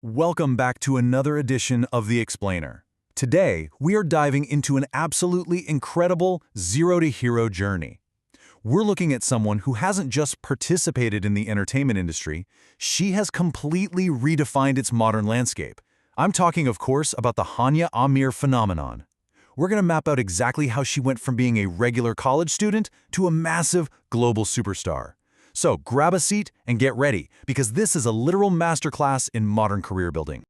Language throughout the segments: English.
Welcome back to another edition of The Explainer. Today, we are diving into an absolutely incredible zero-to-hero journey. We're looking at someone who hasn't just participated in the entertainment industry, she has completely redefined its modern landscape. I'm talking, of course, about the Hania Aamir phenomenon. We're going to map out exactly how she went from being a regular college student to a massive global superstar. So grab a seat and get ready, because this is a literal masterclass in modern career building.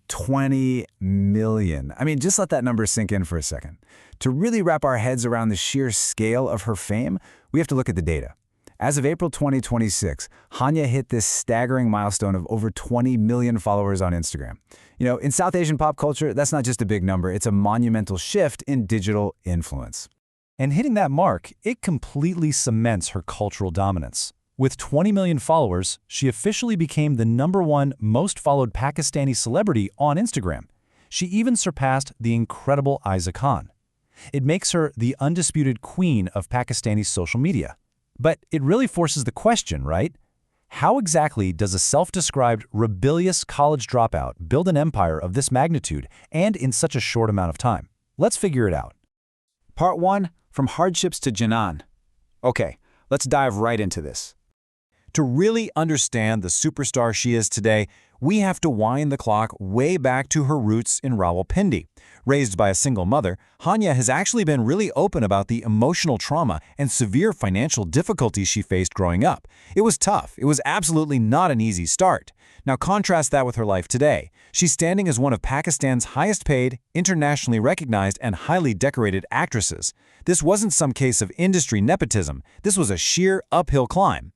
20 million. I mean, just let that number sink in for a second. To really wrap our heads around the sheer scale of her fame, we have to look at the data. As of April 2026, Hania hit this staggering milestone of over 20 million followers on Instagram. In South Asian pop culture, that's not just a big number, it's a monumental shift in digital influence. And hitting that mark, it completely cements her cultural dominance. With 20 million followers, she officially became the #1 most followed Pakistani celebrity on Instagram. She even surpassed the incredible Isa Khan. It makes her the undisputed queen of Pakistani social media. But it really forces the question, right? How exactly does a self-described rebellious college dropout build an empire of this magnitude and in such a short amount of time? Let's figure it out. Part 1, From Hardships to Janan. Okay, let's dive right into this. To really understand the superstar she is today, we have to wind the clock way back to her roots in Rawalpindi. Raised by a single mother, Hania has actually been really open about the emotional trauma and severe financial difficulties she faced growing up. It was tough. It was absolutely not an easy start. Now contrast that with her life today. She's standing as one of Pakistan's highest-paid, internationally recognized, and highly decorated actresses. This wasn't some case of industry nepotism. This was a sheer uphill climb.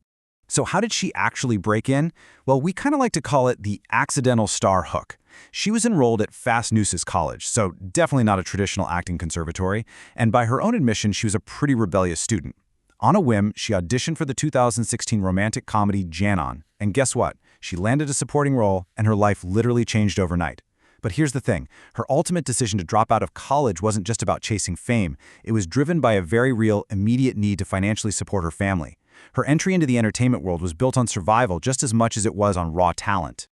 So how did she actually break in? Well, we kind of like to call it the accidental star hook. She was enrolled at Fast Nooses College, so definitely not a traditional acting conservatory, and by her own admission, she was a pretty rebellious student. On a whim, she auditioned for the 2016 romantic comedy Janan, and guess what? She landed a supporting role, and her life literally changed overnight. But here's the thing, her ultimate decision to drop out of college wasn't just about chasing fame, it was driven by a very real, immediate need to financially support her family. Her entry into the entertainment world was built on survival just as much as it was on raw talent.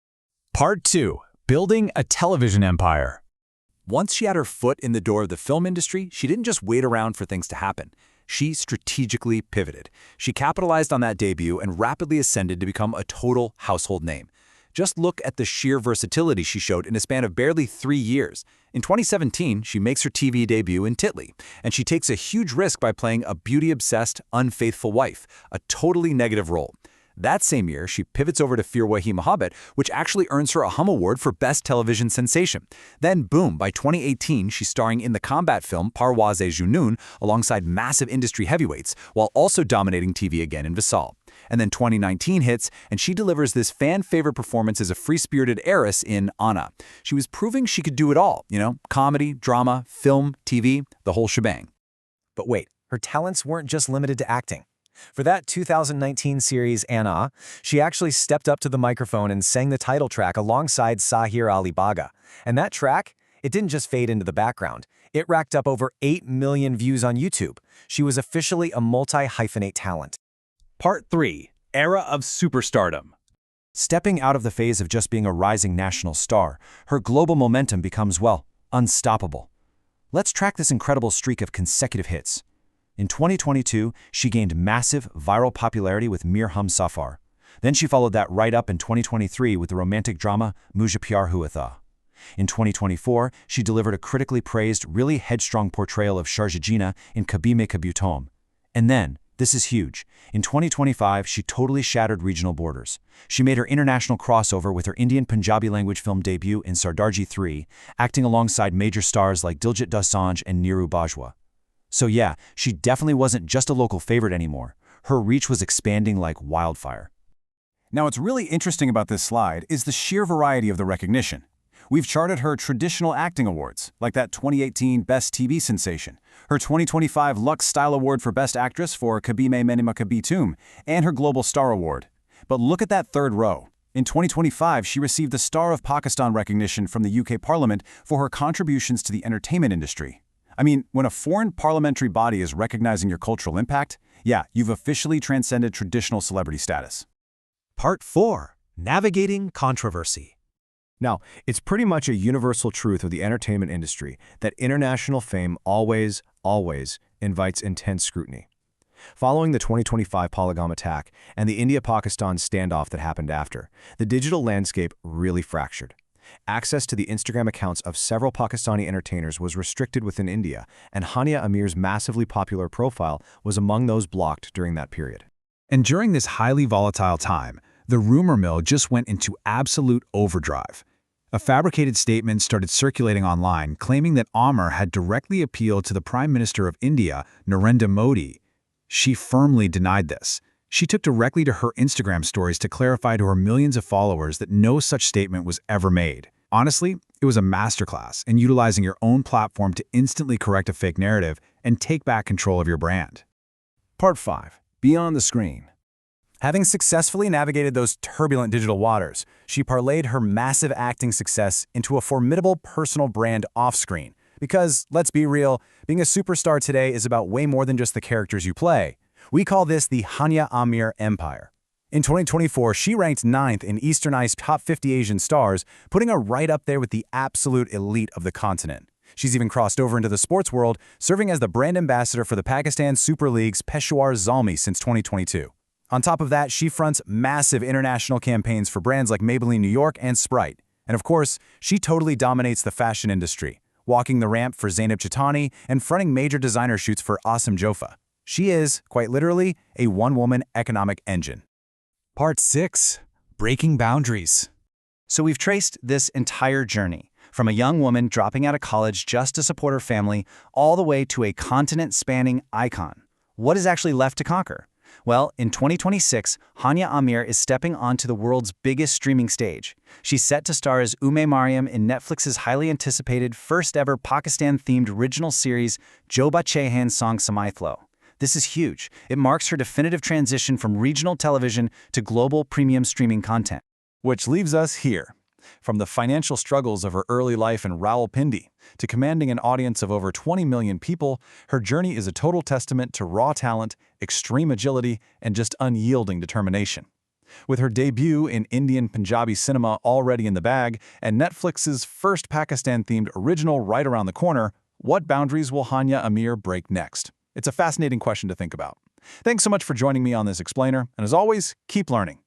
Part 2. Building a television empire. Once she had her foot in the door of the film industry, she didn't just wait around for things to happen. She strategically pivoted. She capitalized on that debut and rapidly ascended to become a total household name. Just look at the sheer versatility she showed in a span of barely 3 years. In 2017, she makes her TV debut in Titli, and she takes a huge risk by playing a beauty-obsessed, unfaithful wife, a totally negative role. That same year, she pivots over to Fir Wahi Mohabbat, which actually earns her a Hum Award for Best Television Sensation. Then, boom, by 2018, she's starring in the combat film Parwaz-e-Junoon alongside massive industry heavyweights, while also dominating TV again in Visal. And then 2019 hits, and she delivers this fan-favorite performance as a free-spirited heiress in Anna. She was proving she could do it all, comedy, drama, film, TV, the whole shebang. But wait, her talents weren't just limited to acting. For that 2019 series Anna, she actually stepped up to the microphone and sang the title track alongside Sahir Ali Baga. And that track, it didn't just fade into the background. It racked up over 8 million views on YouTube. She was officially a multi-hyphenate talent. Part 3. Era of Superstardom. Stepping out of the phase of just being a rising national star, her global momentum becomes, well, unstoppable. Let's track this incredible streak of consecutive hits. In 2022, she gained massive viral popularity with Mir Hum Safar. Then she followed that right up in 2023 with the romantic drama Mujhe Pyar Hua Tha. In 2024, she delivered a critically praised, really headstrong portrayal of Sharjah Jeena in Kabhi Mein Kabhi Tom. And then, this is huge, in 2025, she totally shattered regional borders. She made her international crossover with her Indian Punjabi language film debut in Sardarji 3, acting alongside major stars like Diljit Dosanjh and Neeru Bajwa. So yeah, she definitely wasn't just a local favorite anymore. Her reach was expanding like wildfire. Now, what's really interesting about this slide is the sheer variety of the recognition. We've charted her traditional acting awards, like that 2018 Best TV Sensation, her 2025 Lux Style Award for Best Actress for Kabhi Mein Kabhi Tum, and her Global Star Award. But look at that third row. In 2025, she received the Star of Pakistan recognition from the UK Parliament for her contributions to the entertainment industry. I mean, when a foreign parliamentary body is recognizing your cultural impact, yeah, you've officially transcended traditional celebrity status. Part 4. Navigating Controversy. Now, it's pretty much a universal truth of the entertainment industry that international fame always invites intense scrutiny. Following the 2025 Polygam attack and the India-Pakistan standoff that happened after, the digital landscape really fractured. Access to the Instagram accounts of several Pakistani entertainers was restricted within India, and Hania Aamir's massively popular profile was among those blocked during that period. And during this highly volatile time, the rumor mill just went into absolute overdrive. A fabricated statement started circulating online claiming that Aamir had directly appealed to the Prime Minister of India, Narendra Modi. She firmly denied this. She took directly to her Instagram stories to clarify to her millions of followers that no such statement was ever made. Honestly, it was a masterclass in utilizing your own platform to instantly correct a fake narrative and take back control of your brand. Part 5. Beyond the screen. Having successfully navigated those turbulent digital waters, she parlayed her massive acting success into a formidable personal brand off-screen. Because, let's be real, being a superstar today is about way more than just the characters you play. We call this the Hania Aamir empire. In 2024, she ranked 9th in Eastern Eye's top 50 Asian stars, putting her right up there with the absolute elite of the continent. She's even crossed over into the sports world, serving as the brand ambassador for the Pakistan Super League's Peshawar Zalmi since 2022. On top of that, she fronts massive international campaigns for brands like Maybelline New York and Sprite. And of course, she totally dominates the fashion industry, walking the ramp for Zainab Chitani and fronting major designer shoots for Asim Jofa. She is, quite literally, a one-woman economic engine. Part 6. Breaking boundaries. So we've traced this entire journey, from a young woman dropping out of college just to support her family, all the way to a continent-spanning icon. What is actually left to conquer? Well, in 2026, Hania Aamir is stepping onto the world's biggest streaming stage. She's set to star as Mariam in Netflix's highly anticipated first-ever Pakistan-themed original series, Jo Bachehan Song Samaithlo. This is huge. It marks her definitive transition from regional television to global premium streaming content. Which leaves us here. From the financial struggles of her early life in Rawalpindi to commanding an audience of over 20 million people, her journey is a total testament to raw talent, extreme agility, and just unyielding determination. With her debut in Indian Punjabi cinema already in the bag and Netflix's first Pakistan-themed original right around the corner, what boundaries will Hania Aamir break next? It's a fascinating question to think about. Thanks so much for joining me on this explainer, and as always, keep learning.